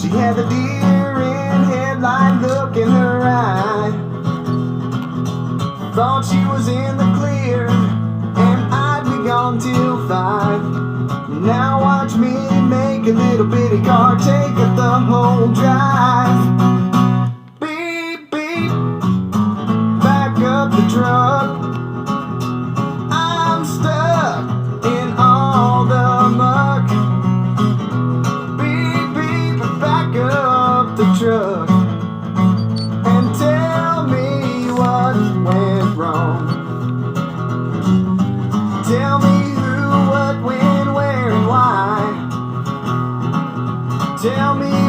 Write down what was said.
She had the deer in headlight look in her eye. Thought she was in the clear, and I'd be gone till 5. Now watch me make a little bitty car take up the whole drive. Beep, beep, back up the truck. I'm stuck in all the muck. Beep, beep, back up the truck. And tell me what went wrong. Tell me who, what, when, where, and why. Tell me